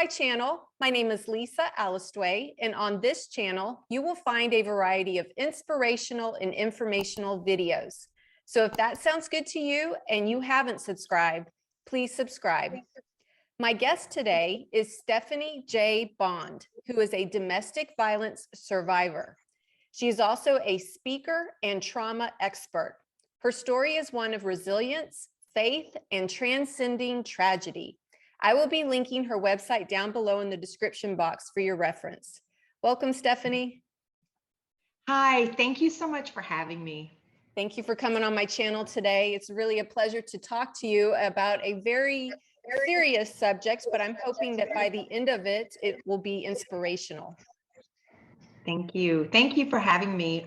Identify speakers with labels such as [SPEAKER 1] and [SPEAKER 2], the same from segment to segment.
[SPEAKER 1] my channel. My name is Lisa Alistway, and on this channel, you will find a variety of inspirational and informational videos. So if that sounds good to you and you haven't subscribed, please subscribe. My guest today is Stephanie J. Bond, who is a domestic violence survivor. She is also a speaker and trauma expert. Her story is one of resilience, faith, and transcending tragedy. I will be linking her website down below in the description box for your reference. Welcome, Stephanie.
[SPEAKER 2] Hi, thank you so much for having me.
[SPEAKER 1] Thank you for coming on my channel today. It's really a pleasure to talk to you about a very serious subject, but I'm hoping that by the end of it, it will be inspirational.
[SPEAKER 2] Thank you. Thank you for having me.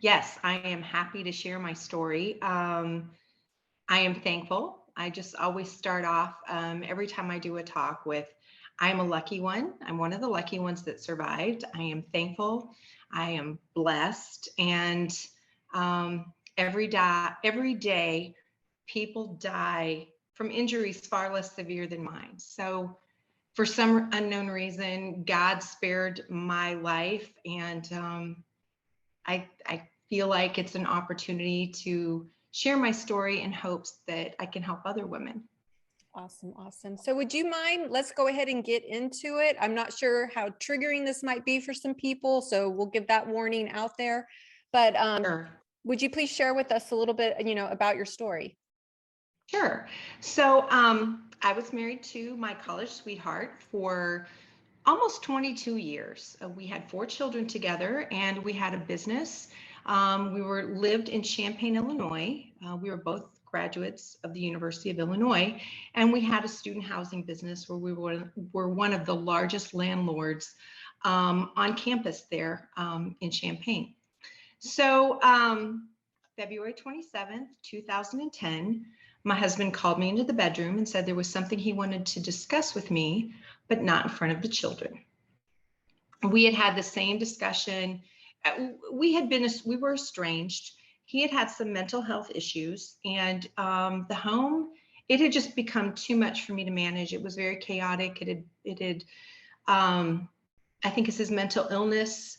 [SPEAKER 2] Yes, I am happy to share my story. I am thankful. I just always start off every time I do a talk with, I'm a lucky one. I'm one of the lucky ones that survived. I am thankful. I am blessed. And every day, people die from injuries far less severe than mine. So for some unknown reason, God spared my life. And I feel like it's an opportunity to share my story in hopes that I can help other women.
[SPEAKER 1] Awesome, awesome. So would you mind, let's go ahead and get into it. I'm not sure how triggering this might be for some people, so we'll give that warning out there. But
[SPEAKER 2] Sure.
[SPEAKER 1] Would you please share with us a little bit, about your story?
[SPEAKER 2] Sure. So I was married to my college sweetheart for almost 22 years. We had 4 children together, and we had a business. We lived in Champaign, Illinois. We were both graduates of the University of Illinois, and we had a student housing business where we were one of the largest landlords on campus there in Champaign. So February 27th, 2010, my husband called me into the bedroom and said there was something he wanted to discuss with me, but not in front of the children. We had the same discussion. We were estranged. He had some mental health issues, and the home, it had just become too much for me to manage. It was very chaotic. I think as his mental illness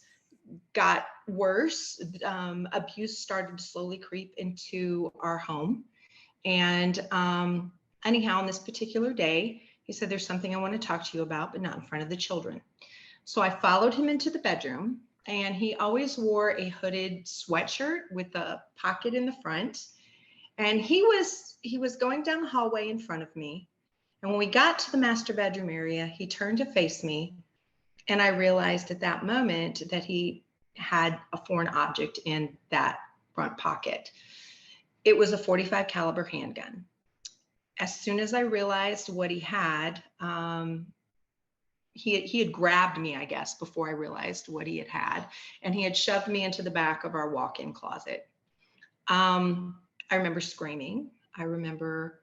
[SPEAKER 2] got worse, abuse started to slowly creep into our home. And anyhow, on this particular day, he said, there's something I want to talk to you about, but not in front of the children. So I followed him into the bedroom, and he always wore a hooded sweatshirt with a pocket in the front. And he was going down the hallway in front of me. And when we got to the master bedroom area, he turned to face me. And I realized at that moment that he had a foreign object in that front pocket. It was a .45 caliber handgun. As soon as I realized what he had, he had grabbed me, I guess, before I realized what he had, and he had shoved me into the back of our walk-in closet. I remember screaming. I remember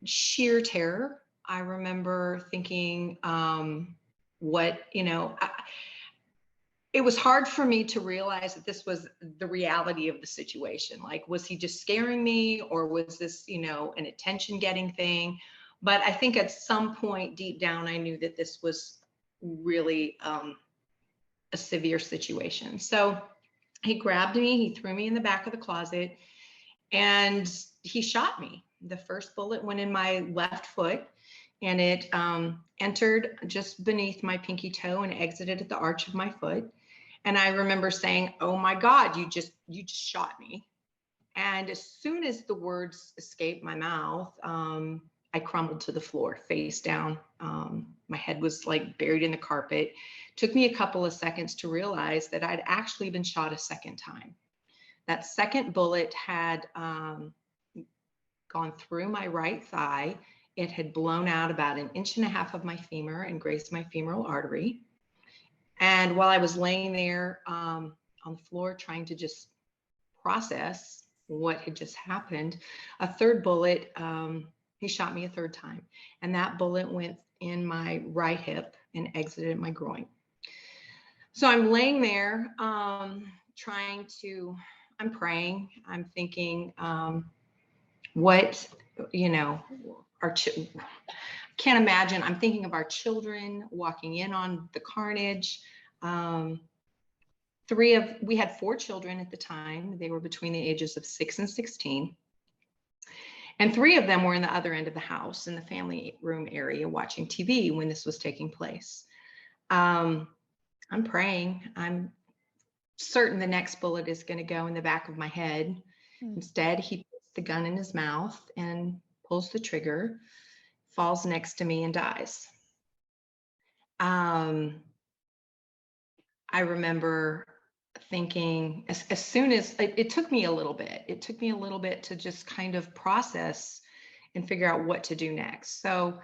[SPEAKER 2] sheer terror. I remember thinking, it was hard for me to realize that this was the reality of the situation. Like, was he just scaring me, or was this, an attention getting thing? But I think at some point deep down, I knew that this was really a severe situation. So he grabbed me, he threw me in the back of the closet, and he shot me. The first bullet went in my left foot, and it entered just beneath my pinky toe and exited at the arch of my foot. And I remember saying, "Oh my God, you just shot me." And as soon as the words escaped my mouth, I crumbled to the floor, face down. My head was like buried in the carpet. It took me a couple of seconds to realize that I'd actually been shot a second time. That second bullet had gone through my right thigh. It had blown out about 1.5 inches of my femur and grazed my femoral artery. And while I was laying there on the floor trying to just process what had just happened, a third bullet, he shot me a third time. And that bullet went in my right hip and exited my groin. So I'm laying there I'm praying, I'm thinking, can't imagine. I'm thinking of our children walking in on the carnage. We had 4 children at the time. They were between the ages of 6 and 16. And 3 of them were in the other end of the house in the family room area watching TV when this was taking place. I'm praying. I'm certain the next bullet is going to go in the back of my head. Instead, he puts the gun in his mouth and pulls the trigger, falls next to me and dies. I remember thinking as soon as it took me a little bit to just kind of process and figure out what to do next. So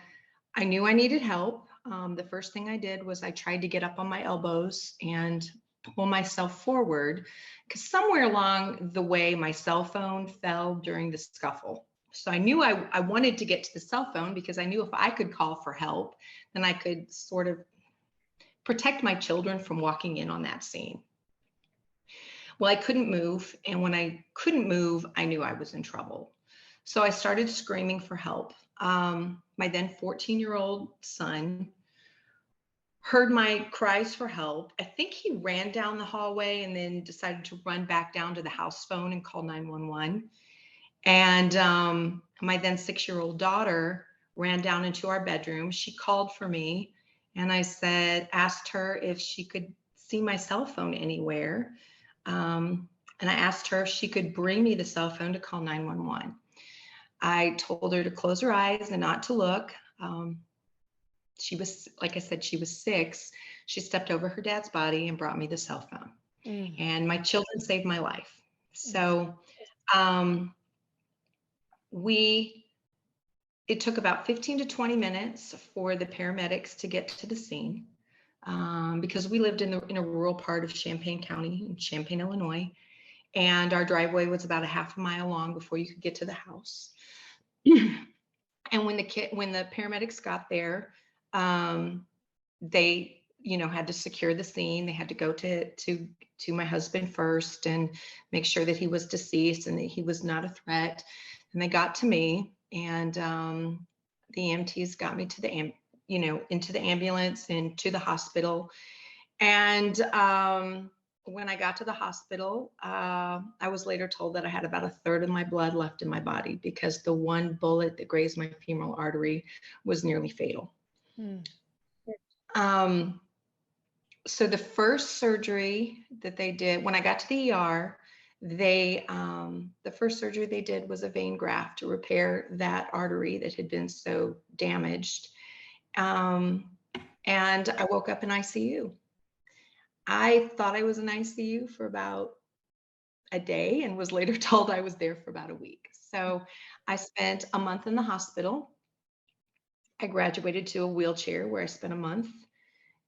[SPEAKER 2] I knew I needed help. The first thing I did was I tried to get up on my elbows and pull myself forward, because somewhere along the way my cell phone fell during the scuffle. So I knew I wanted to get to the cell phone, because I knew if I could call for help, then I could sort of protect my children from walking in on that scene. Well, I couldn't move. And when I couldn't move, I knew I was in trouble. So I started screaming for help. My then 14-year-old son heard my cries for help. I think he ran down the hallway and then decided to run back down to the house phone and call 911. And my then 6-year-old daughter ran down into our bedroom. She called for me, and I asked her if she could see my cell phone anywhere. And I asked her if she could bring me the cell phone to call 911. I told her to close her eyes and not to look. She was, like I said, she was 6. She stepped over her dad's body and brought me the cell phone. And my children saved my life. So it took about 15 to 20 minutes for the paramedics to get to the scene, because we lived in a rural part of Champaign County, in Champaign, Illinois, and our driveway was about a half a mile long before you could get to the house. And when the paramedics got there, they, had to secure the scene. They had to go to my husband first and make sure that he was deceased and that he was not a threat. And they got to me, and the EMTs got me to into the ambulance and to the hospital. And when I got to the hospital, I was later told that I had about 1/3 of my blood left in my body, because the one bullet that grazed my femoral artery was nearly fatal. So the first surgery that they did, when I got to the ER, the first surgery they did was a vein graft to repair that artery that had been so damaged. And I woke up in ICU. I thought I was in ICU for about a day and was later told I was there for about a week. So I spent a month in the hospital. I graduated to a wheelchair where I spent a month.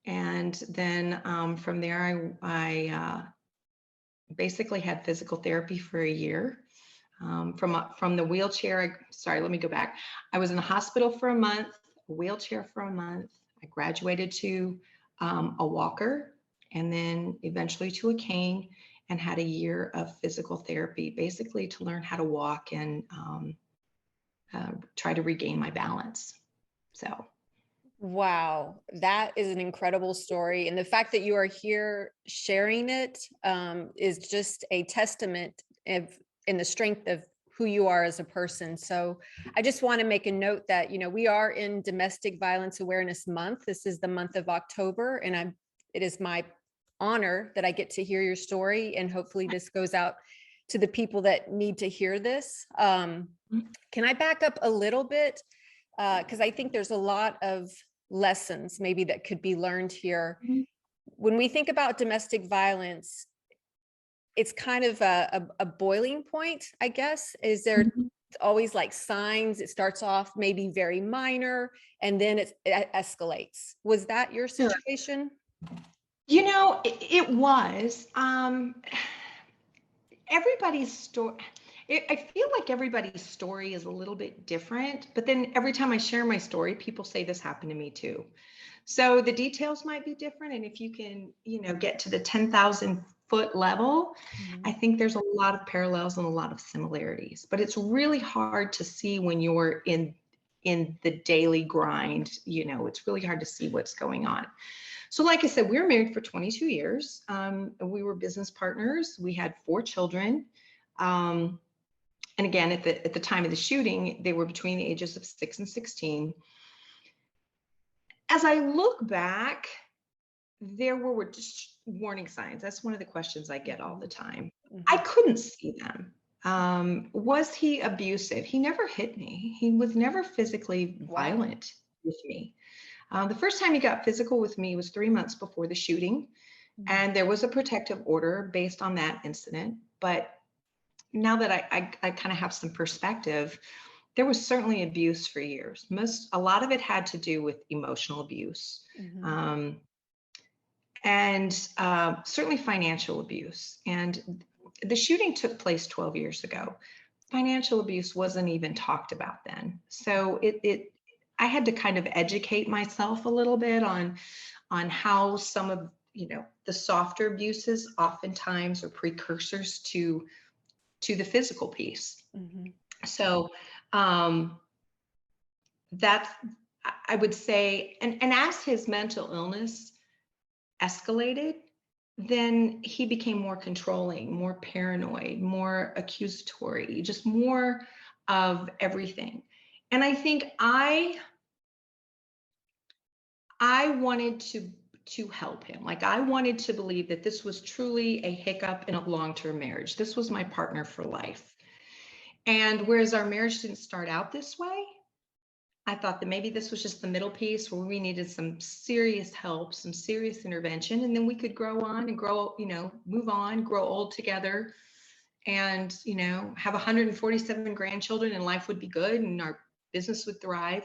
[SPEAKER 2] And then from there, I basically had physical therapy for a year. From the wheelchair, let me go back. I was in the hospital for a month, a wheelchair for a month. I graduated to a walker, and then eventually to a cane, and had a year of physical therapy, basically to learn how to walk and try to regain my balance. So.
[SPEAKER 1] Wow, that is an incredible story. And the fact that you are here sharing it is just a testament in the strength of who you are as a person. So I just want to make a note that, we are in Domestic Violence Awareness Month. This is the month of October, and it is my honor that I get to hear your story, and hopefully this goes out to the people that need to hear this. Can I back up a little bit? Because I think there's a lot of lessons maybe that could be learned here. When we think about domestic violence, it's kind of a boiling point, I guess. Is there always like signs? It starts off maybe very minor, and then it escalates. Was that your situation?
[SPEAKER 2] It was. Everybody's story. I feel like everybody's story is a little bit different, but then every time I share my story, people say this happened to me too. So the details might be different. And if you can, get to the 10,000 foot level, I think there's a lot of parallels and a lot of similarities, but it's really hard to see when you're in in the daily grind, it's really hard to see what's going on. So like I said, we were married for 22 years. We were business partners. We had 4 children. And again, at the time of the shooting, they were between the ages of 6 and 16. As I look back, there were just warning signs. That's one of the questions I get all the time. I couldn't see them. Was he abusive? He never hit me. He was never physically violent with me. The first time he got physical with me was 3 months before the shooting, and there was a protective order based on that incident. But now that I kind of have some perspective, there was certainly abuse for years. A lot of it had to do with emotional abuse, and certainly financial abuse. And the shooting took place 12 years ago. Financial abuse wasn't even talked about then. So I had to kind of educate myself a little bit on how some of the softer abuses oftentimes are precursors to the physical piece. So that's, I would say, and as his mental illness escalated, then he became more controlling, more paranoid, more accusatory, just more of everything. And I think I wanted to help him. Like, I wanted to believe that this was truly a hiccup in a long-term marriage. This was my partner for life. And whereas our marriage didn't start out this way, I thought that maybe this was just the middle piece where we needed some serious help, some serious intervention, and then we could grow on and grow, move on, grow old together, and, have 147 grandchildren, and life would be good and our business would thrive.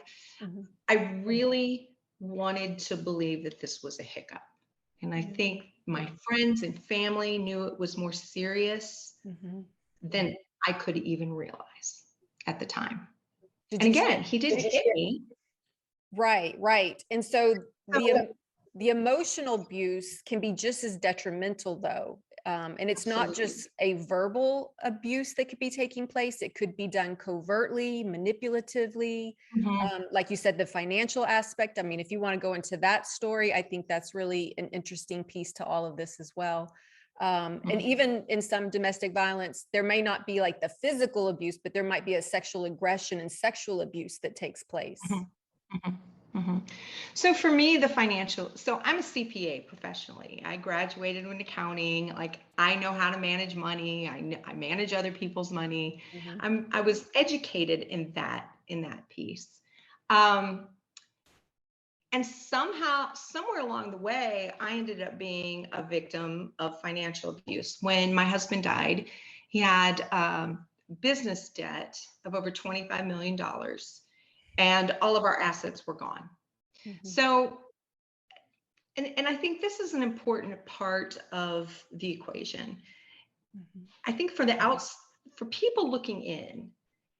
[SPEAKER 2] I really wanted to believe that this was a hiccup. And I think my friends and family knew it was more serious than I could even realize at the time. And again, he didn't hit me.
[SPEAKER 1] Right. And so the emotional abuse can be just as detrimental, though. And it's not just a verbal abuse that could be taking place. It could be done covertly, manipulatively. Like you said, the financial aspect. I mean, if you want to go into that story, I think that's really an interesting piece to all of this as well. And even in some domestic violence, there may not be like the physical abuse, but there might be a sexual aggression and sexual abuse that takes place.
[SPEAKER 2] So for me, so I'm a CPA professionally. I graduated in accounting. Like, I know how to manage money. I manage other people's money. I was educated in that piece. And somehow, somewhere along the way, I ended up being a victim of financial abuse. When my husband died, he had business debt of over $25 million, and all of our assets were gone. So, and I think this is an important part of the equation. I think for people looking in,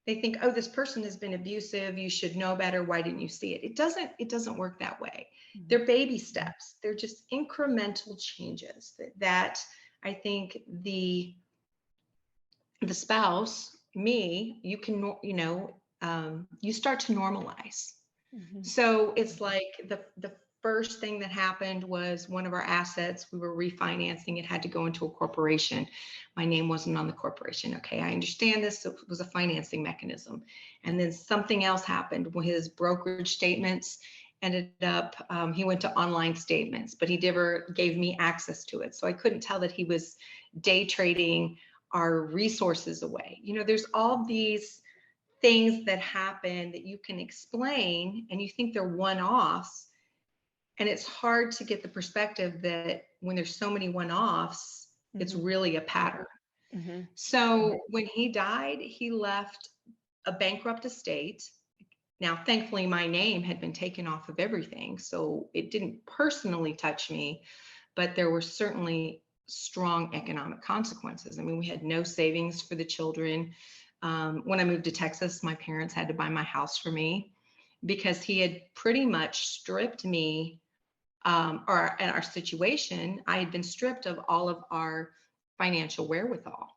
[SPEAKER 2] they think, oh, this person has been abusive. You should know better. Why didn't you see it? It doesn't work that way. They're baby steps. They're just incremental changes that I think the spouse, me, you can, you start to normalize. So it's like the first thing that happened was one of our assets, we were refinancing. It had to go into a corporation. My name wasn't on the corporation. Okay, I understand this. It was a financing mechanism. And then something else happened. His brokerage statements ended up, he went to online statements, but he never gave me access to it. So I couldn't tell that he was day trading our resources away. There's all these things that happen that you can explain, and you think they're one-offs. And it's hard to get the perspective that when there's so many one-offs, it's really a pattern. So when he died, he left a bankrupt estate. Now, thankfully, my name had been taken off of everything, so it didn't personally touch me, but there were certainly strong economic consequences. I mean, we had no savings for the children. When I moved to Texas, my parents had to buy my house for me because he had pretty much stripped me, or in our situation, I had been stripped of all of our financial wherewithal.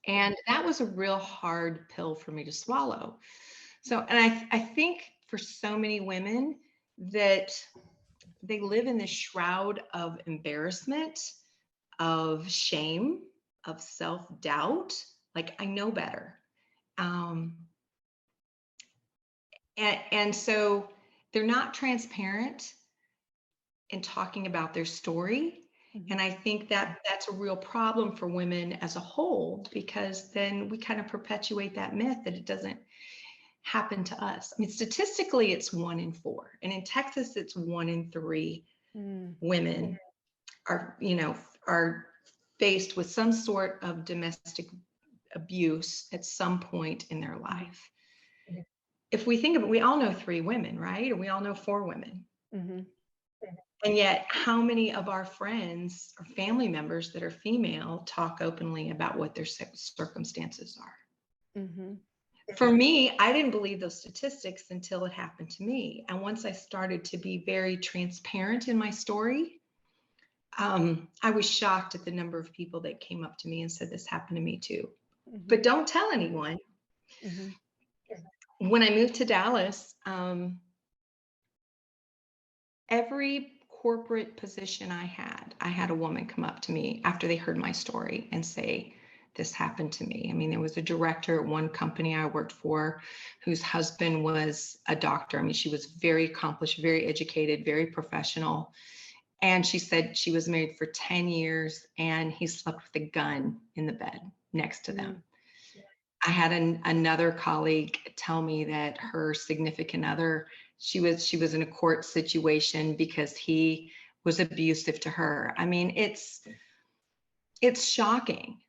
[SPEAKER 2] And that was a real hard pill for me to swallow. So, and I think for so many women that they live in this shroud of embarrassment, of shame, of self-doubt, like I know better. Um, and so they're not transparent in talking about their story. And I think that that's a real problem for women as a whole, because then we kind of perpetuate that myth that it doesn't happen to us. I mean, statistically, it's 1 in 4. And in Texas, it's 1 in 3 women are, are faced with some sort of domestic abuse at some point in their life. If we think of it, we all know 3 women, right? Or we all know 4 women. And yet, how many of our friends or family members that are female talk openly about what their circumstances are? For me, I didn't believe those statistics until it happened to me. And once I started to be very transparent in my story, I was shocked at the number of people that came up to me and said, this happened to me too. But don't tell anyone. When I moved to Dallas, every corporate position I had a woman come up to me after they heard my story and say, this happened to me. I mean, there was a director at one company I worked for whose husband was a doctor. I mean, she was very accomplished, very educated, very professional. And she said she was married for 10 years and he slept with a gun in the bed next to them. I had another colleague tell me that her significant other, she was in a court situation because he was abusive to her. I mean, it's shocking.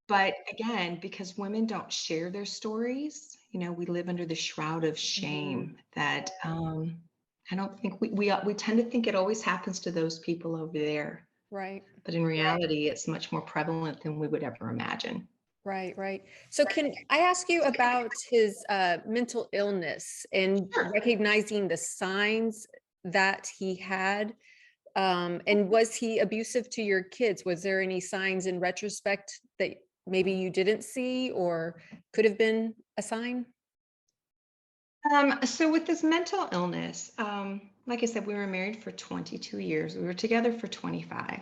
[SPEAKER 2] But again, because women don't share their stories, we live under the shroud of shame that I don't think we tend to think it always happens to those people over there.
[SPEAKER 1] Right.
[SPEAKER 2] But in reality, it's much more prevalent than we would ever imagine.
[SPEAKER 1] Right. So can I ask you about his mental illness and recognizing the signs that he had? And was he abusive to your kids? Was there any signs in retrospect that maybe you didn't see or could have been a sign?
[SPEAKER 2] So with this mental illness, like I said, we were married for 22 years. We were together for 25.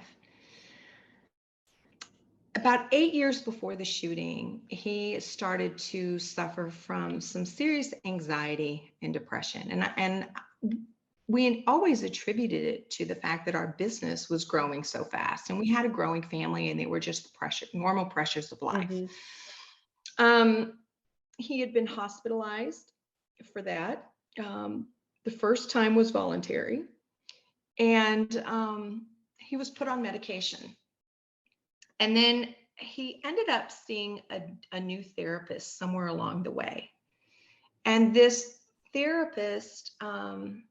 [SPEAKER 2] About 8 years before the shooting, he started to suffer from some serious anxiety and depression. And we had always attributed it to the fact that our business was growing so fast and we had a growing family and they were just normal pressures of life. He had been hospitalized for that. The first time was voluntary, and he was put on medication. And then he ended up seeing a new therapist somewhere along the way. And this therapist, in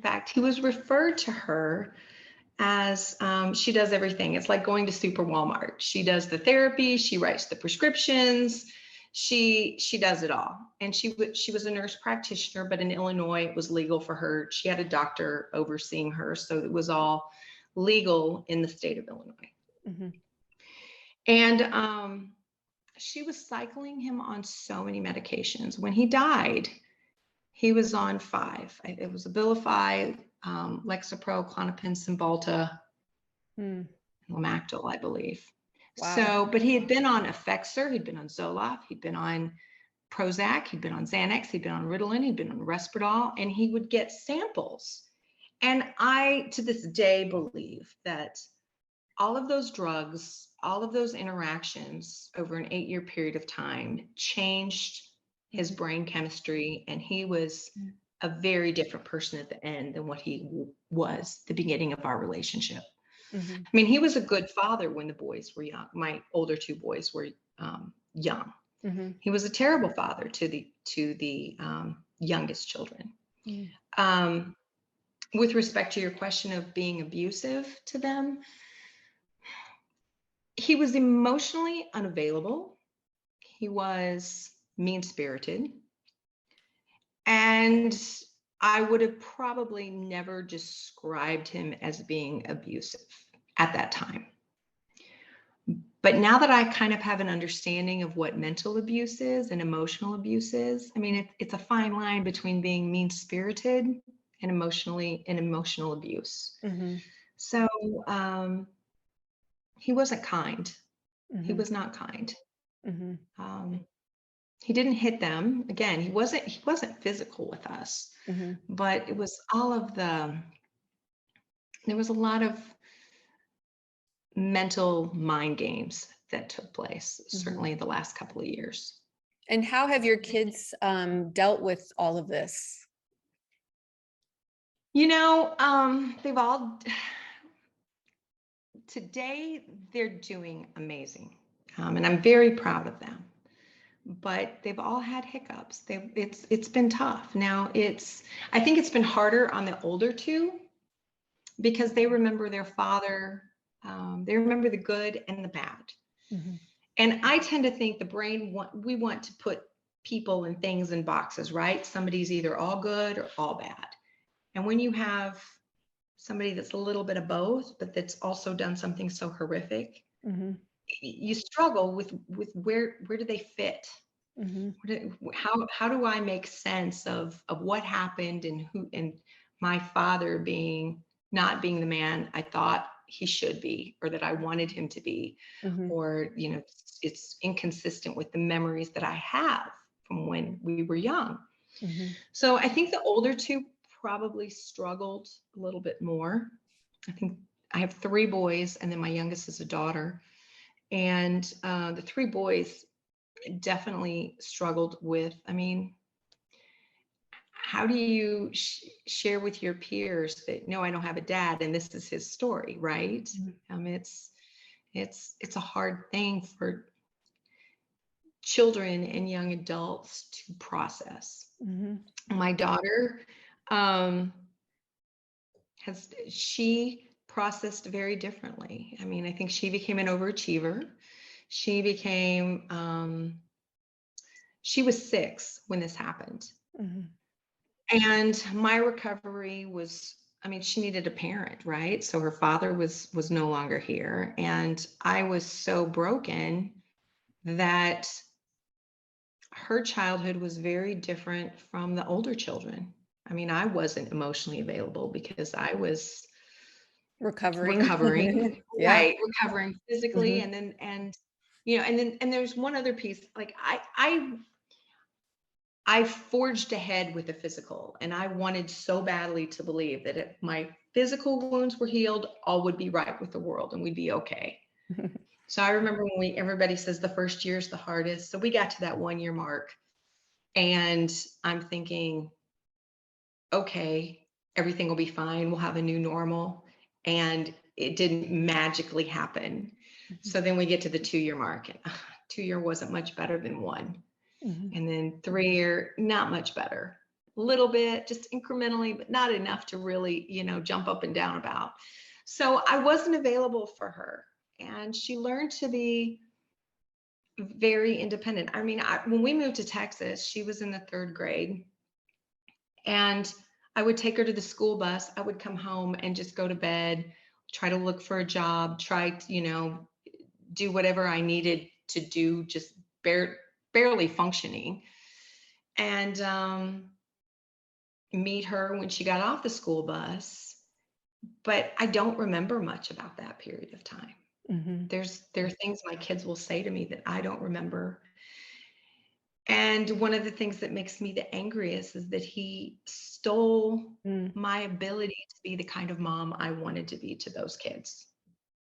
[SPEAKER 2] fact, he was referred to her as she does everything. It's like going to Super Walmart. She does the therapy, she writes the prescriptions, she does it all. And she was a nurse practitioner, but in Illinois, it was legal for her. She had a doctor overseeing her, so it was all legal in the state of Illinois. And she was cycling him on so many medications. When he died, he was on 5. It was Abilify, Lexapro, Klonopin, Cymbalta, Lamictal, I believe.
[SPEAKER 1] Wow.
[SPEAKER 2] So, but he had been on Effexor, he'd been on Zoloft, he'd been on Prozac, he'd been on Xanax, he'd been on Ritalin, he'd been on Risperdal, and he would get samples. And I, to this day, believe that all of those drugs, all of those interactions over an 8-year period of time changed his brain chemistry, and he was a very different person at the end than what he was the beginning of our relationship. I mean, he was a good father when the boys were young. My older 2 boys were young. He was a terrible father to the youngest children. With respect to your question of being abusive to them, he was emotionally unavailable. He was mean-spirited. And I would have probably never described him as being abusive at that time. But now that I kind of have an understanding of what mental abuse is and emotional abuse is, I mean, it's a fine line between being mean-spirited and emotional abuse.
[SPEAKER 1] Mm-hmm.
[SPEAKER 2] So he wasn't kind. He
[SPEAKER 1] Mm-hmm.
[SPEAKER 2] was not kind.
[SPEAKER 1] Mm-hmm.
[SPEAKER 2] He didn't hit them. Again, he wasn't physical with us,
[SPEAKER 1] Mm-hmm.
[SPEAKER 2] but it was all of there was a lot of mental mind games that took place,
[SPEAKER 1] Mm-hmm.
[SPEAKER 2] certainly the last couple of years.
[SPEAKER 1] And how have your kids dealt with all of this?
[SPEAKER 2] You know, they've all, today they're doing amazing. And I'm very proud of them. But they've all had hiccups. It's been tough. Now I think it's been harder on the older two because they remember their father. They remember the good and the bad.
[SPEAKER 1] Mm-hmm.
[SPEAKER 2] And I tend to think we want to put people and things in boxes, right? Somebody's either all good or all bad. And when you have somebody that's a little bit of both, but that's also done something so horrific,
[SPEAKER 1] Mm-hmm.
[SPEAKER 2] you struggle with where do they fit?
[SPEAKER 1] Mm-hmm.
[SPEAKER 2] How do I make sense of what happened and my father not being the man I thought he should be or that I wanted him to be,
[SPEAKER 1] Mm-hmm.
[SPEAKER 2] or it's inconsistent with the memories that I have from when we were young.
[SPEAKER 1] Mm-hmm.
[SPEAKER 2] So I think the older two probably struggled a little bit more. I think I have 3 boys and then my youngest is a daughter, and the 3 boys definitely struggled with, I mean, how do you share with your peers that, no, I don't have a dad and this is his story, right? It's a hard thing for children and young adults to process.
[SPEAKER 1] Mm-hmm.
[SPEAKER 2] My daughter she processed very differently. I mean, I think she became an overachiever. She was 6 when this happened.
[SPEAKER 1] Mm-hmm.
[SPEAKER 2] And my recovery was, I mean, she needed a parent, right? So her father was no longer here. And I was so broken that her childhood was very different from the older children. I mean, I wasn't emotionally available because I was
[SPEAKER 1] Recovering.
[SPEAKER 2] recovering,
[SPEAKER 1] Yeah.
[SPEAKER 2] right? Recovering physically.
[SPEAKER 1] Mm-hmm.
[SPEAKER 2] And there's one other piece, like I forged ahead with the physical, and I wanted so badly to believe that if my physical wounds were healed, all would be right with the world and we'd be okay. So I remember when everybody says the first year is the hardest. So we got to that 1-year mark and I'm thinking, okay, everything will be fine. We'll have a new normal. And it didn't magically happen. So then we get to the 2-year mark, and 2-year wasn't much better than 1.
[SPEAKER 1] Mm-hmm.
[SPEAKER 2] And then 3-year, not much better. A little bit, just incrementally, but not enough to really, jump up and down about. So I wasn't available for her. And she learned to be very independent. I mean, when we moved to Texas, she was in the 3rd grade. And I would take her to the school bus. I would come home and just go to bed, try to look for a job, try to, do whatever I needed to do, just barely functioning. And meet her when she got off the school bus. But I don't remember much about that period of time.
[SPEAKER 1] Mm-hmm.
[SPEAKER 2] There are things my kids will say to me that I don't remember. And one of the things that makes me the angriest is that he stole my ability to be the kind of mom I wanted to be to those kids.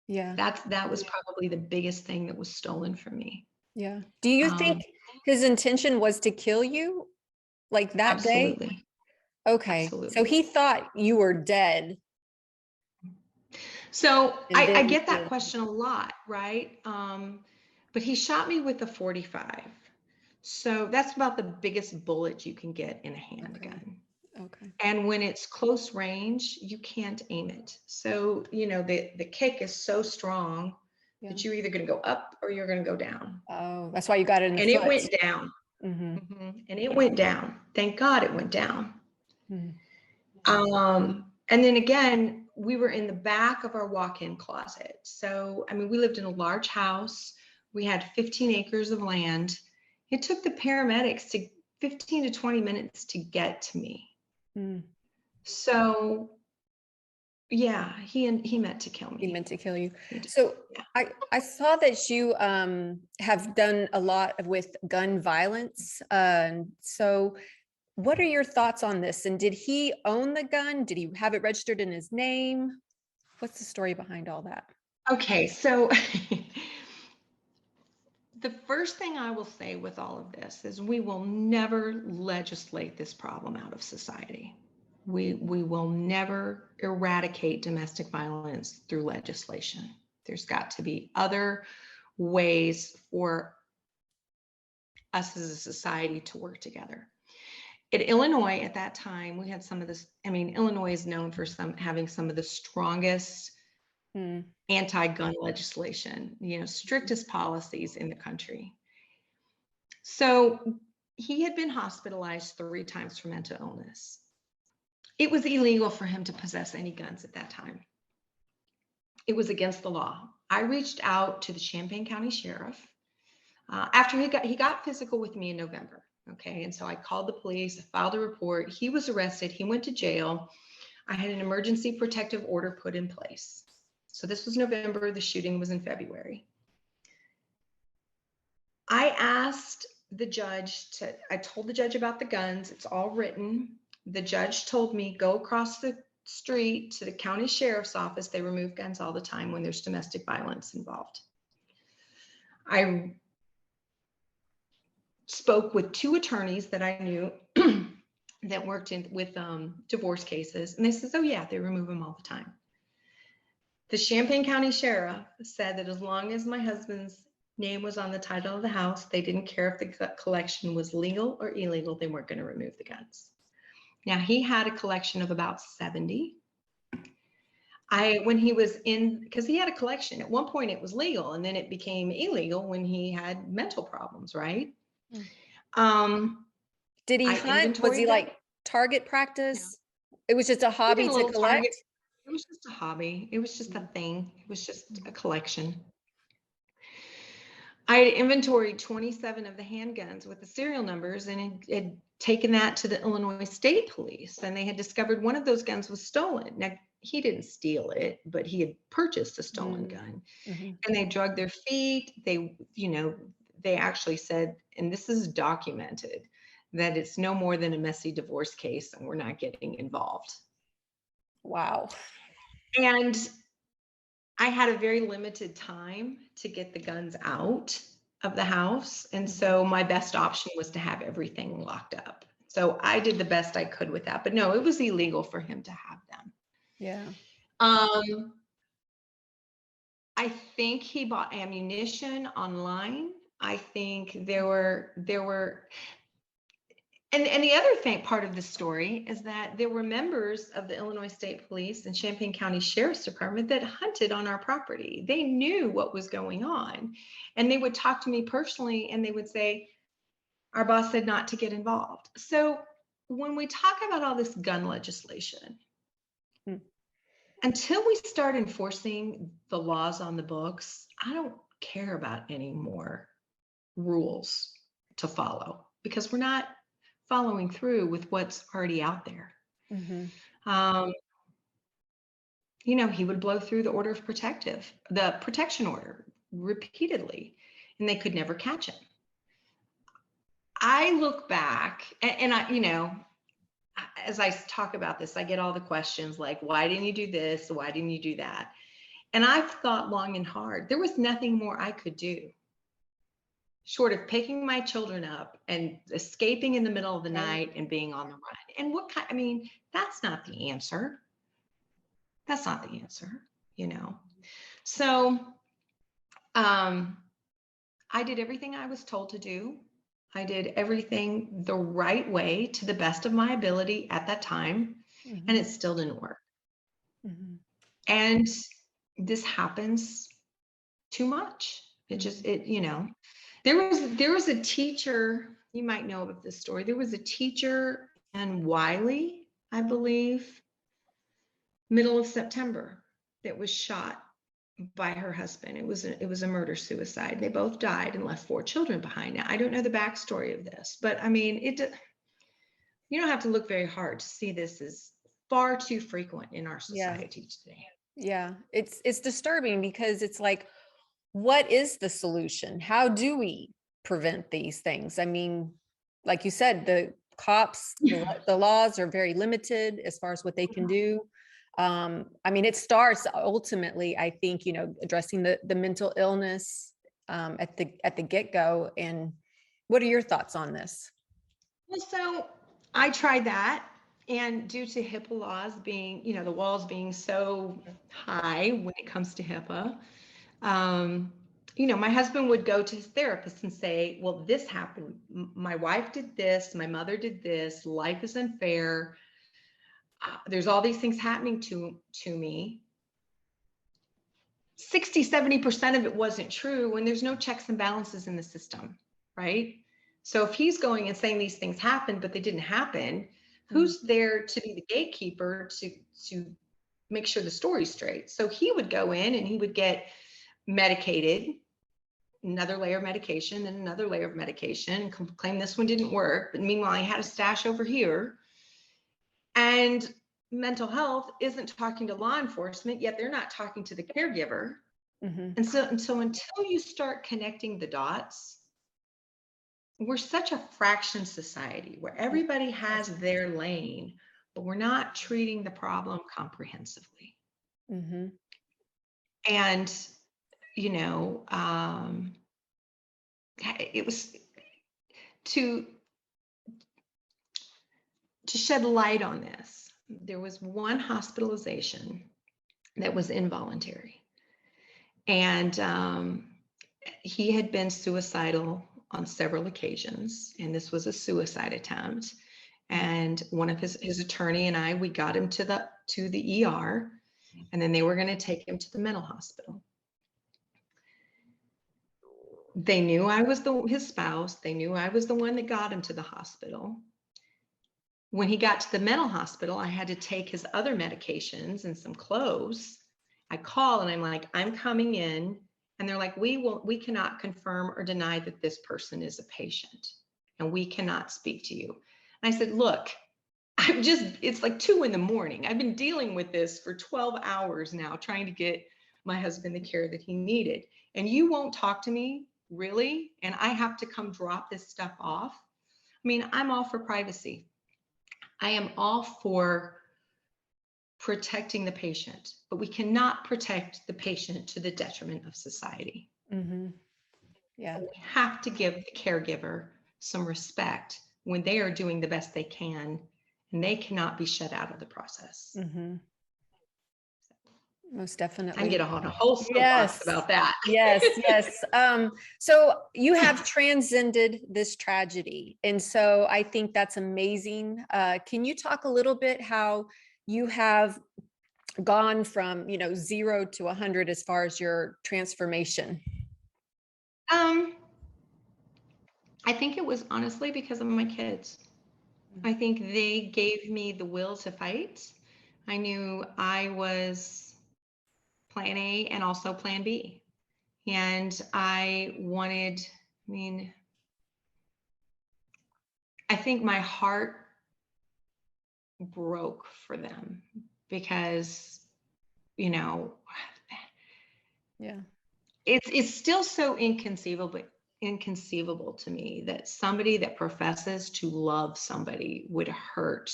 [SPEAKER 1] Yeah.
[SPEAKER 2] That was probably the biggest thing that was stolen from me.
[SPEAKER 1] Yeah. Do you think his intention was to kill you like that day?
[SPEAKER 2] Absolutely.
[SPEAKER 1] Okay. So
[SPEAKER 2] Absolutely.
[SPEAKER 1] he thought you were dead.
[SPEAKER 2] So
[SPEAKER 1] And
[SPEAKER 2] I
[SPEAKER 1] then
[SPEAKER 2] get that question a lot, right? But he shot me with a 45. So that's about the biggest bullet you can get in a handgun.
[SPEAKER 1] Okay.
[SPEAKER 2] And when it's close range, you can't aim it. So, the kick is so strong that you're either going to go up or you're going to go down.
[SPEAKER 1] Oh, that's why you got it in the
[SPEAKER 2] And
[SPEAKER 1] foot.
[SPEAKER 2] it went down.
[SPEAKER 1] Mm-hmm.
[SPEAKER 2] And it went down. Thank God it went down.
[SPEAKER 1] Mm-hmm.
[SPEAKER 2] And then again, we were in the back of our walk-in closet. So, I mean, we lived in a large house. We had 15 acres of land. It took the paramedics 15 to 20 minutes to get to me.
[SPEAKER 1] Mm.
[SPEAKER 2] So, yeah, he meant to kill me.
[SPEAKER 1] He meant to kill you.
[SPEAKER 2] He did.
[SPEAKER 1] So
[SPEAKER 2] Yeah.
[SPEAKER 1] I saw that you have done a lot with gun violence. So what are your thoughts on this? And did he own the gun? Did he have it registered in his name? What's the story behind all that?
[SPEAKER 2] Okay, so the first thing I will say with all of this is we will never legislate this problem out of society. We will never eradicate domestic violence through legislation. There's got to be other ways for us as a society to work together. In Illinois at that time, we had some of this. I mean, Illinois is known for having some of the strongest anti-gun legislation, strictest policies in the country. So he had been hospitalized 3 times for mental illness. It was illegal for him to possess any guns at that time. It was against the law. I reached out to the Champaign County Sheriff after he got physical with me in November. Okay, and so I called the police, I filed a report. He was arrested. He went to jail. I had an emergency protective order put in place. So this was November. The shooting was in February. I asked the judge I told the judge about the guns. It's all written. The judge told me, go across the street to the county sheriff's office. They remove guns all the time when there's domestic violence involved. I spoke with 2 attorneys that I knew that worked with divorce cases. And they said, oh yeah, they remove them all the time. The Champaign County Sheriff said that as long as my husband's name was on the title of the house, they didn't care if the collection was legal or illegal, they weren't going to remove the guns. Now, he had a collection of about 70. When he was in, because he had a collection, at one point it was legal and then it became illegal when he had mental problems, right?
[SPEAKER 1] Did he hunt? Was he like target practice? Yeah. It was just a hobby to collect? Target.
[SPEAKER 2] It was just a hobby. It was just a thing. It was just a collection. I had inventoried 27 of the handguns with the serial numbers and had taken that to the Illinois State Police, and they had discovered one of those guns was stolen. Now, he didn't steal it, but he had purchased a stolen gun. And they drugged their feet. They actually said, and this is documented, that it's no more than a messy divorce case and we're not getting involved.
[SPEAKER 1] Wow.
[SPEAKER 2] And I had a very limited time to get the guns out of the house. And so my best option was to have everything locked up. So I did the best I could with that. But no, it was illegal for him to have them.
[SPEAKER 1] Yeah.
[SPEAKER 2] I think he bought ammunition online. I think there were and the other part of the story is that there were members of the Illinois State Police and Champaign County Sheriff's Department that hunted on our property. They knew what was going on. And they would talk to me personally and they would say, our boss said not to get involved. So when we talk about all this gun legislation, until we start enforcing the laws on the books, I don't care about any more rules to follow because we're not following through with what's already out there. He would blow through the protection order repeatedly, and they could never catch him. I look back and I, as I talk about this, I get all the questions like, why didn't you do this? Why didn't you do that? And I've thought long and hard. There was nothing more I could do short of picking my children up and escaping in the middle of the night and being on the run. And that's not the answer. That's not the answer, So I did everything I was told to do. I did everything the right way to the best of my ability at that time, and it still didn't work. And this happens too much. There was a teacher, you might know about this story. There was a teacher in Wiley, I believe. middle of September, that was shot by her husband. It was a murder suicide. They both died and left 4 children behind. Now, I don't know the backstory of this, but I mean, you don't have to look very hard to see this is far too frequent in our
[SPEAKER 1] Yeah.
[SPEAKER 2] society today.
[SPEAKER 1] Yeah. It's disturbing because it's like, what is the solution? How do we prevent these things? I mean, like you said, the cops, the laws are very limited as far as what they can do. I mean, it starts ultimately, I think, addressing the mental illness at the get-go. And what are your thoughts on this?
[SPEAKER 2] Well, so I tried that, and due to HIPAA laws being, the walls being so high when it comes to HIPAA, my husband would go to his therapist and say, well, this happened. My wife did this. My mother did this. Life is unfair. There's all these things happening to me. 60-70% of it wasn't true when there's no checks and balances in the system, right? So if he's going and saying these things happened, but they didn't happen, who's there to be the gatekeeper to make sure the story's straight? So he would go in and he would get medicated, another layer of medication and another layer of medication, and claim this one didn't work. But meanwhile, he had a stash over here. And mental health isn't talking to law enforcement, yet they're not talking to the caregiver. And so until you start connecting the dots, we're such a fraction society where everybody has their lane, but we're not treating the problem comprehensively. And, it was to shed light on this. There was one hospitalization that was involuntary. And he had been suicidal on several occasions, and this was a suicide attempt. And one of his attorney and I, we got him to the ER, and then they were going to take him to the mental hospital. They knew I was his spouse. They knew I was the one that got him to the hospital. When he got to the mental hospital, I had to take his other medications and some clothes. I call and I'm like, I'm coming in. And they're like, we cannot confirm or deny that this person is a patient, and we cannot speak to you. And I said, look, it's like 2 a.m. I've been dealing with this for 12 hours now, trying to get my husband the care that he needed. And you won't talk to me, really? And I have to come drop this stuff off. I mean, I'm all for privacy. I am all for protecting the patient, but we cannot protect the patient to the detriment of society.
[SPEAKER 1] Yeah.
[SPEAKER 2] We have to give the caregiver some respect when they are doing the best they can, and they cannot be shut out of the process.
[SPEAKER 1] Most definitely.
[SPEAKER 2] I get on a whole soapbox about that.
[SPEAKER 1] Yes. So you have transcended this tragedy. And so I think that's amazing. Can you talk a little bit how you have gone from, 0 to 100 as far as your transformation?
[SPEAKER 2] I think it was honestly because of my kids. I think they gave me the will to fight. I knew I was plan A and also plan B. And I think my heart broke for them because,
[SPEAKER 1] yeah,
[SPEAKER 2] it's still so inconceivable to me that somebody that professes to love somebody would hurt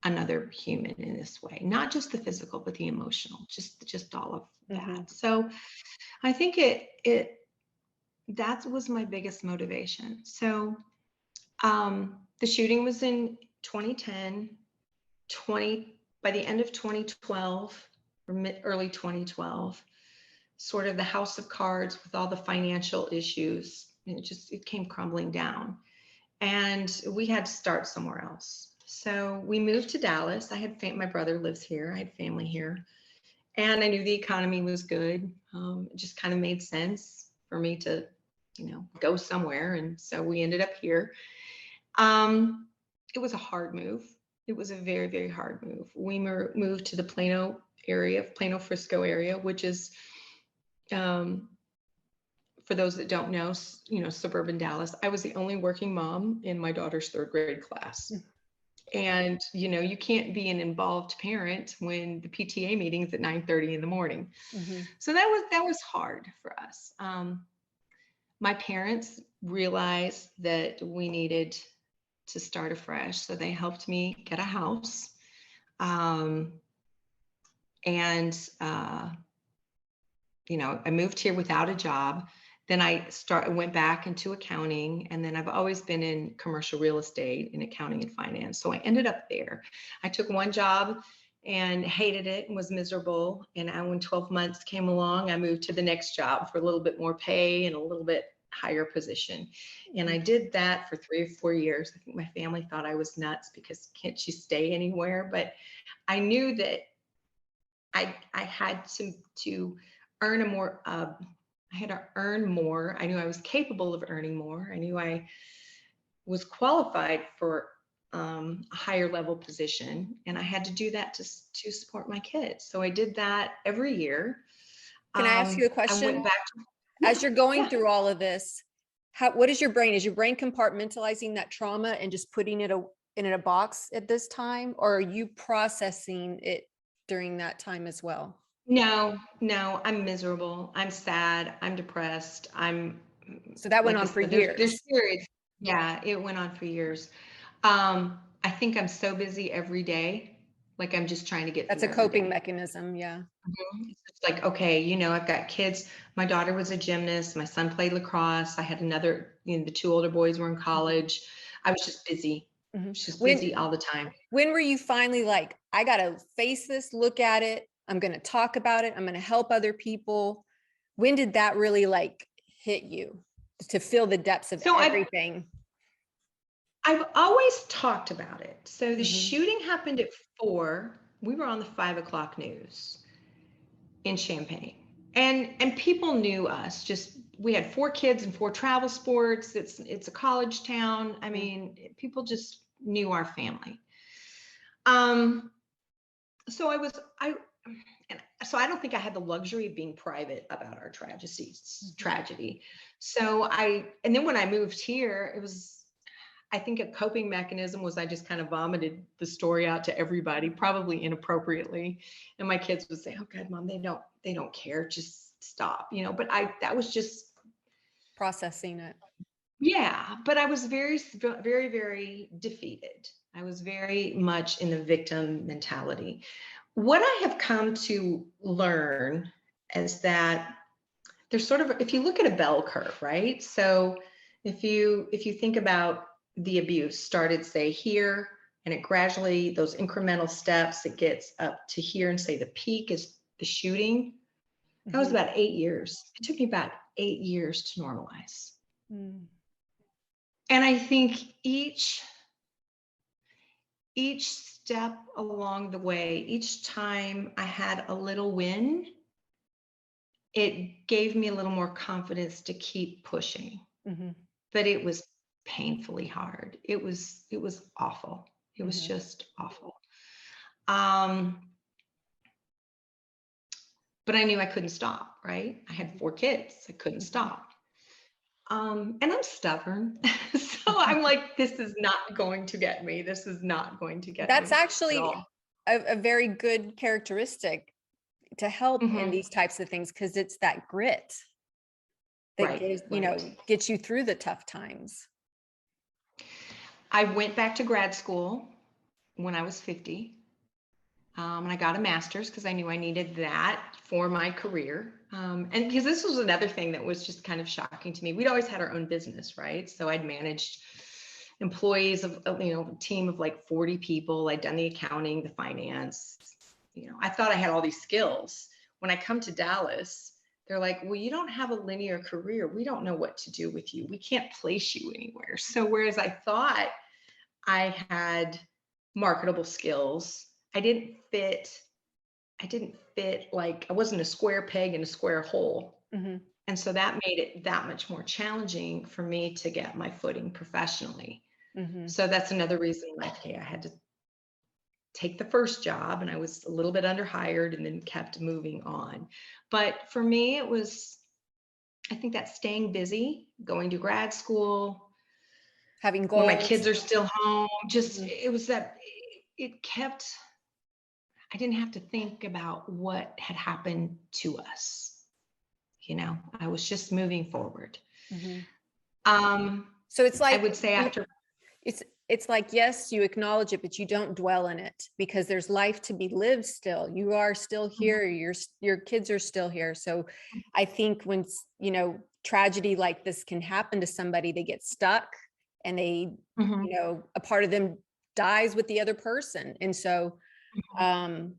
[SPEAKER 2] another human in this way, not just the physical, but the emotional, just all of that. So I think that was my biggest motivation. So the shooting was in 2010, by the end of 2012 or early 2012, sort of the house of cards with all the financial issues, it came crumbling down, and we had to start somewhere else. So we moved to Dallas. My brother lives here. I had family here, and I knew the economy was good. It just kind of made sense for me to, go somewhere. And so we ended up here. It was a hard move. It was a very, very hard move. We moved to the Plano area, Plano Frisco area, which is, um, for those that don't know, suburban Dallas. I was the only working mom in my daughter's third grade class. And, you can't be an involved parent when the PTA meeting's at 9:30 in the morning. So that was hard for us. My parents realized that we needed to start afresh, so they helped me get a house. And I moved here without a job. Then I went back into accounting, and then I've always been in commercial real estate in accounting and finance. So I ended up there. I took one job and hated it and was miserable. And when 12 months came along, I moved to the next job for a little bit more pay and a little bit higher position. And I did that for 3 or 4 years. I think my family thought I was nuts because can't you stay anywhere? But I knew that I had to earn I had to earn more. I knew I was capable of earning more. I knew I was qualified for a higher level position, and I had to do that to support my kids. So I did that every year.
[SPEAKER 1] Can I ask you a
[SPEAKER 2] I
[SPEAKER 1] question?
[SPEAKER 2] went back
[SPEAKER 1] As you're going
[SPEAKER 2] Yeah.
[SPEAKER 1] through all of this, what is your brain? Is your brain compartmentalizing that trauma and just putting it in a box at this time? Or are you processing it during that time as well?
[SPEAKER 2] No, I'm miserable. I'm sad. I'm depressed.
[SPEAKER 1] So that went
[SPEAKER 2] Like I
[SPEAKER 1] on for
[SPEAKER 2] said, there's
[SPEAKER 1] years.
[SPEAKER 2] periods. Yeah, it went on for years. I think I'm so busy every day. Like I'm just trying to get
[SPEAKER 1] That's
[SPEAKER 2] through
[SPEAKER 1] a
[SPEAKER 2] every
[SPEAKER 1] coping
[SPEAKER 2] day.
[SPEAKER 1] mechanism. Yeah.
[SPEAKER 2] It's just like, okay, I've got kids. My daughter was a gymnast. My son played lacrosse. I had another, the 2 older boys were in college. I was just busy. Just busy all the time.
[SPEAKER 1] When were you finally like, I got to face this, look at it. I'm going to talk about it. I'm going to help other people. When did that really like hit you to feel the depths of
[SPEAKER 2] So
[SPEAKER 1] everything?
[SPEAKER 2] I've always talked about it. So the
[SPEAKER 1] Mhm.
[SPEAKER 2] shooting happened at 4. We were on the 5 o'clock news in Champaign. And people knew us. Just we had 4 kids and 4 travel sports. It's a college town. I mean, people just knew our family. So I don't think I had the luxury of being private about our tragedy. So and then when I moved here, I think a coping mechanism was I just kind of vomited the story out to everybody, probably inappropriately. And my kids would say, "Oh God, Mom, they don't care. Just stop." But that was just
[SPEAKER 1] Processing it.
[SPEAKER 2] yeah, but I was very, very, very defeated. I was very much in the victim mentality. What I have come to learn is that there's sort of, if you look at a bell curve, right? So if you think about the abuse started, say, here, and it gradually, those incremental steps, it gets up to here, and say the peak is the shooting. That was about 8 years. It took me about 8 years to normalize. And I think each step along the way, each time I had a little win, it gave me a little more confidence to keep pushing. But it was painfully hard. It was awful. It was just awful. But I knew I couldn't stop, right? I had 4 kids. I couldn't stop. And I'm stubborn. So I'm like, this is not going to get me. This is not going to get
[SPEAKER 1] That's
[SPEAKER 2] me
[SPEAKER 1] actually
[SPEAKER 2] at all.
[SPEAKER 1] a very good characteristic to help in
[SPEAKER 2] Mhm.
[SPEAKER 1] these types of things, because it's that grit that
[SPEAKER 2] Right.
[SPEAKER 1] gets you through the tough times.
[SPEAKER 2] I went back to grad school when I was 50. And I got a master's because I knew I needed that for my career. And because this was another thing that was just kind of shocking to me. We'd always had our own business, right? So I'd managed employees of, a team of like 40 people. I'd done the accounting, the finance. I thought I had all these skills. When I come to Dallas, they're like, well, you don't have a linear career. We don't know what to do with you. We can't place you anywhere. So whereas I thought I had marketable skills, I didn't fit, like I wasn't a square peg in a square hole. And so that made it that much more challenging for me to get my footing professionally. So that's another reason, like, hey, I had to take the first job, and I was a little bit underhired and then kept moving on. But for me, it was, I think that staying busy, going to grad school,
[SPEAKER 1] Having
[SPEAKER 2] when my
[SPEAKER 1] goals.
[SPEAKER 2] kids are still home, just,
[SPEAKER 1] Mhm.
[SPEAKER 2] it was that it kept, I didn't have to think about what had happened to us. I was just moving forward.
[SPEAKER 1] Mhm.
[SPEAKER 2] Um,
[SPEAKER 1] So it's
[SPEAKER 2] I
[SPEAKER 1] like
[SPEAKER 2] would say after,
[SPEAKER 1] it's like, yes, you acknowledge it, but you don't dwell in it because there's life to be lived still. You are still here. Your kids are still here. So I think when, tragedy like this can happen to somebody, they get stuck and they,
[SPEAKER 2] Mhm,
[SPEAKER 1] a part of them dies with the other person. And so
[SPEAKER 2] mhm.
[SPEAKER 1] um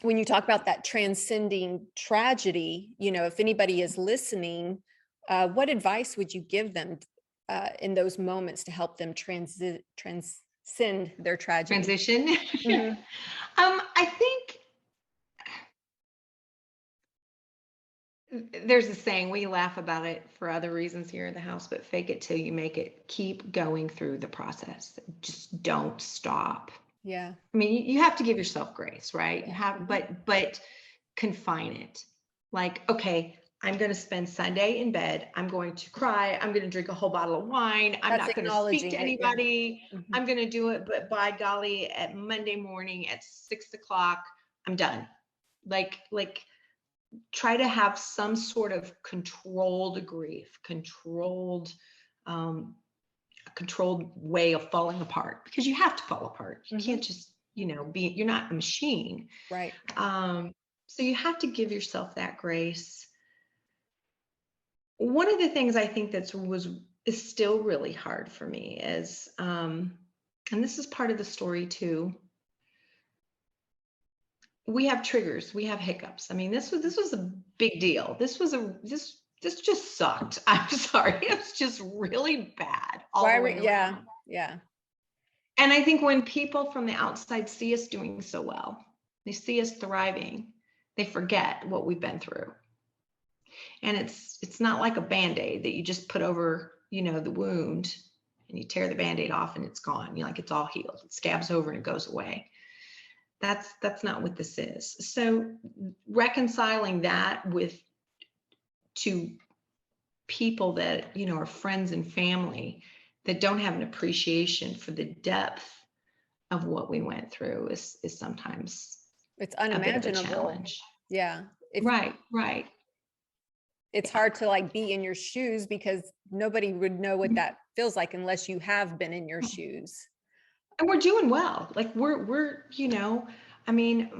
[SPEAKER 1] when you talk about that transcending tragedy, if anybody is listening, what advice would you give them in those moments to help them transcend their tragedy?
[SPEAKER 2] Transition.
[SPEAKER 1] Mhm.
[SPEAKER 2] I think there's a saying, we laugh about it for other reasons here in the house, but fake it till you make it. Keep going through the process. Just don't stop.
[SPEAKER 1] Yeah.
[SPEAKER 2] I mean, you have to give yourself grace, right? You
[SPEAKER 1] Yeah.
[SPEAKER 2] have, but confine it. Like, okay, I'm going to spend Sunday in bed. I'm going to cry. I'm going to drink a whole bottle of wine. I'm
[SPEAKER 1] That's
[SPEAKER 2] not going to speak to
[SPEAKER 1] acknowledging it. Yeah.
[SPEAKER 2] anybody.
[SPEAKER 1] Mhm.
[SPEAKER 2] I'm going to do it, but by golly, at Monday morning at 6 o'clock, I'm done. Like try to have some sort of controlled grief, um, a controlled way of falling apart, because you have to fall apart. You
[SPEAKER 1] Mhm.
[SPEAKER 2] can't just, you're not a machine.
[SPEAKER 1] Right.
[SPEAKER 2] Um, so you have to give yourself that grace. One of the things I think is still really hard for me is, and this is part of the story too. We have triggers, we have hiccups. I mean, this was a big deal. This just sucked. I'm sorry. It was just really bad all
[SPEAKER 1] Why?
[SPEAKER 2] the way
[SPEAKER 1] Yeah.
[SPEAKER 2] around.
[SPEAKER 1] Yeah.
[SPEAKER 2] And I think when people from the outside see us doing so well, they see us thriving, they forget what we've been through. And it's not like a band-aid that you just put over, the wound, and you tear the band-aid off and it's gone. Like, it's all healed. It scabs over and it goes away. That's not what this is. So reconciling that with to people that, are friends and family that don't have an appreciation for the depth of what we went through is sometimes
[SPEAKER 1] It's
[SPEAKER 2] a bit of a
[SPEAKER 1] unimaginable.
[SPEAKER 2] challenge.
[SPEAKER 1] Yeah. If
[SPEAKER 2] Right, right.
[SPEAKER 1] it's
[SPEAKER 2] Yeah.
[SPEAKER 1] hard to like be in your shoes because nobody would know what that feels like unless you have been in your shoes.
[SPEAKER 2] And we're doing well. Like, we're I mean,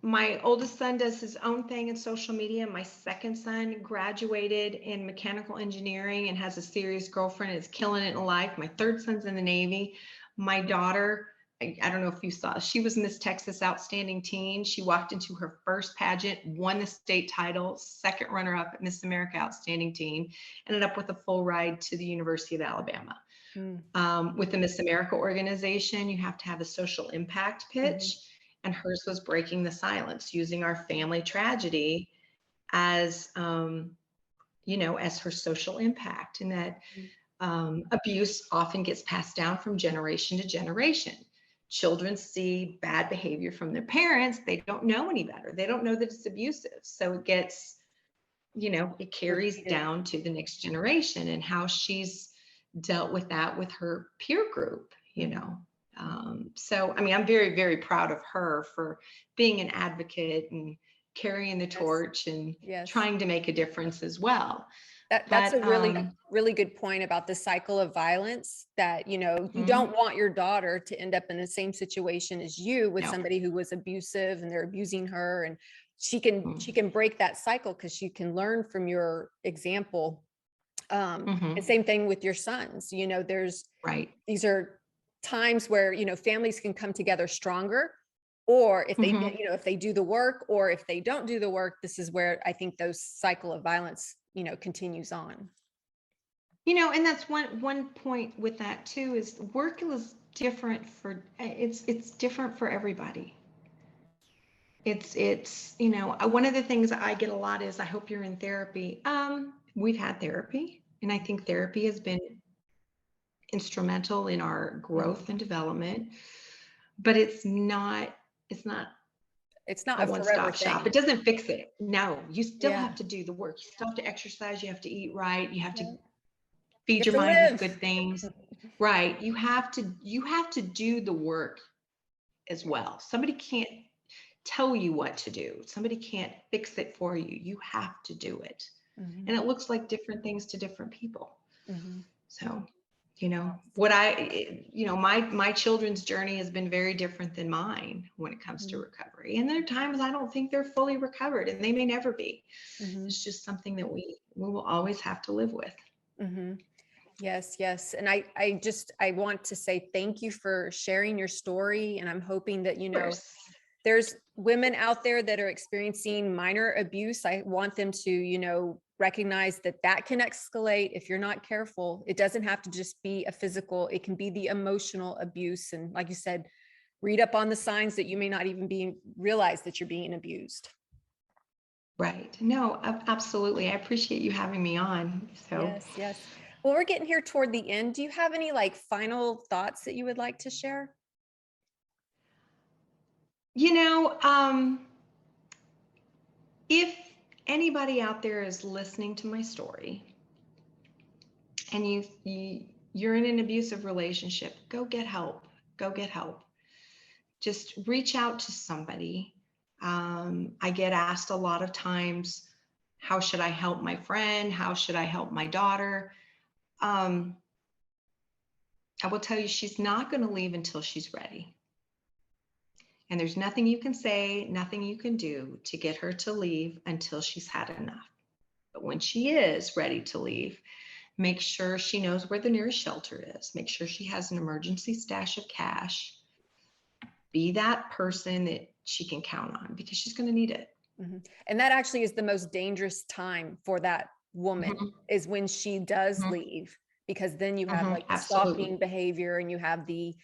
[SPEAKER 2] my oldest son does his own thing in social media. My second son graduated in mechanical engineering and has a serious girlfriend and is killing it in life. My third son's in the Navy. My daughter, I don't know if you saw, she was Miss Texas Outstanding Teen. She walked into her first pageant, won the state title, second runner-up at Miss America Outstanding Teen, ended up with a full ride to the University of Alabama.
[SPEAKER 1] Mm.
[SPEAKER 2] With the Miss America organization, you have to have a social impact pitch.
[SPEAKER 1] Mhm.
[SPEAKER 2] And hers was breaking the silence, using our family tragedy as, as her social impact. And that abuse often gets passed down from generation to generation. Children see bad behavior from their parents. They don't know any better. They don't know that it's abusive. So it gets, it carries
[SPEAKER 1] Repeated.
[SPEAKER 2] down to the next generation, and how she's dealt with that with her peer group, So, I mean, I'm very, very proud of her for being an advocate and carrying the
[SPEAKER 1] Yes.
[SPEAKER 2] torch and
[SPEAKER 1] Yes.
[SPEAKER 2] trying to make a difference as well.
[SPEAKER 1] That's
[SPEAKER 2] But
[SPEAKER 1] a really good point about the cycle of violence that, you
[SPEAKER 2] mhm,
[SPEAKER 1] don't want your daughter to end up in the same situation as you with
[SPEAKER 2] no.
[SPEAKER 1] somebody who was abusive and they're abusing her, and she can break that cycle because she can learn from your example. And
[SPEAKER 2] Mhm,
[SPEAKER 1] same thing with your sons.
[SPEAKER 2] right.
[SPEAKER 1] These are times where, families can come together stronger, or if they,
[SPEAKER 2] Mhm.
[SPEAKER 1] if they do the work, or if they don't do the work, this is where I think those cycle of violence, continues on.
[SPEAKER 2] And that's one point with that too, is work is different for, it's different for everybody. It's one of the things I get a lot is, I hope you're in therapy. We've had therapy, and I think therapy has been instrumental in our
[SPEAKER 1] Mhm.
[SPEAKER 2] growth and development. but it's not
[SPEAKER 1] It's not
[SPEAKER 2] a
[SPEAKER 1] a forever
[SPEAKER 2] one-stop shop.
[SPEAKER 1] thing.
[SPEAKER 2] It doesn't fix it. No, you still
[SPEAKER 1] Yeah.
[SPEAKER 2] have to do the work. You still have to exercise. You have to eat right. You have to
[SPEAKER 1] Yeah.
[SPEAKER 2] feed
[SPEAKER 1] You have
[SPEAKER 2] your
[SPEAKER 1] to
[SPEAKER 2] mind with
[SPEAKER 1] live.
[SPEAKER 2] good things. Right. You have to do the work as well. Somebody can't tell you what to do. Somebody can't fix it for you. You have to do it.
[SPEAKER 1] Mhm,
[SPEAKER 2] And it looks like different things to different people.
[SPEAKER 1] mhm.
[SPEAKER 2] So, my children's journey has been very different than mine when it comes to
[SPEAKER 1] Mhm,
[SPEAKER 2] recovery. And there are times I don't think they're fully recovered, and they may never be.
[SPEAKER 1] mhm,
[SPEAKER 2] It's just something that we will always have to live with.
[SPEAKER 1] mhm. Yes, yes. And I want to say thank you for sharing your story. And I'm hoping that,
[SPEAKER 2] Of course.
[SPEAKER 1] there's women out there that are experiencing minor abuse. I want them to, recognize that that can escalate if you're not careful. It doesn't have to just be a physical, it can be the emotional abuse. And like you said, read up on the signs that you may not even realize that you're being abused.
[SPEAKER 2] Right. No, absolutely. I appreciate you having me on. So,
[SPEAKER 1] Yes, yes. Well, we're getting here toward the end. Do you have any like final thoughts that you would like to share?
[SPEAKER 2] you know, um, if anybody out there is listening to my story and you're in an abusive relationship, go get help. Go get help. Just reach out to somebody. I get asked a lot of times, how should I help my friend? How should I help my daughter? Um, I will tell you, she's not going to leave until she's ready. And there's nothing you can say, nothing you can do to get her to leave until she's had enough. But when she is ready to leave, make sure she knows where the nearest shelter is. Make sure she has an emergency stash of cash. Be that person that she can count on, because she's going to need it.
[SPEAKER 1] Mhm. And that actually is the most dangerous time for that woman,
[SPEAKER 2] Mhm,
[SPEAKER 1] is when she does
[SPEAKER 2] mhm,
[SPEAKER 1] leave, because then you have
[SPEAKER 2] mhm,
[SPEAKER 1] like the
[SPEAKER 2] absolutely.
[SPEAKER 1] stalking behavior and you have the,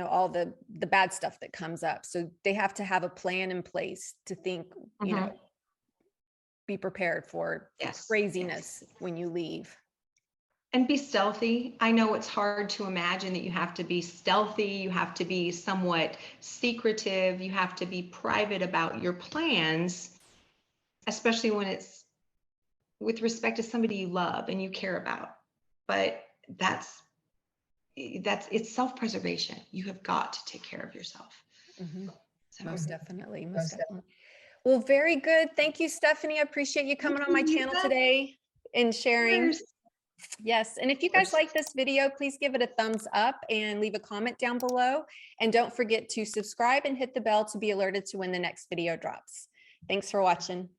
[SPEAKER 1] all the bad stuff that comes up. So they have to have a plan in place to think,
[SPEAKER 2] Mhm.
[SPEAKER 1] be prepared for
[SPEAKER 2] Yes, yes.
[SPEAKER 1] craziness when you leave.
[SPEAKER 2] And be stealthy. I know it's hard to imagine that you have to be stealthy, you have to be somewhat secretive, you have to be private about your plans, especially when it's with respect to somebody you love and you care about. But that's it's self-preservation. You have got to take care of yourself.
[SPEAKER 1] Mhm.
[SPEAKER 2] So
[SPEAKER 1] Most definitely. Most definitely. Well, very good. Thank you, Stephanie. I appreciate you
[SPEAKER 2] thank
[SPEAKER 1] coming on
[SPEAKER 2] you,
[SPEAKER 1] my channel
[SPEAKER 2] Lisa. Of
[SPEAKER 1] today and sharing.
[SPEAKER 2] course.
[SPEAKER 1] Yes. And if you
[SPEAKER 2] Of
[SPEAKER 1] guys
[SPEAKER 2] course.
[SPEAKER 1] like this video, please give it a thumbs up and leave a comment down below. And don't forget to subscribe and hit the bell to be alerted to when the next video drops. Thanks for watching.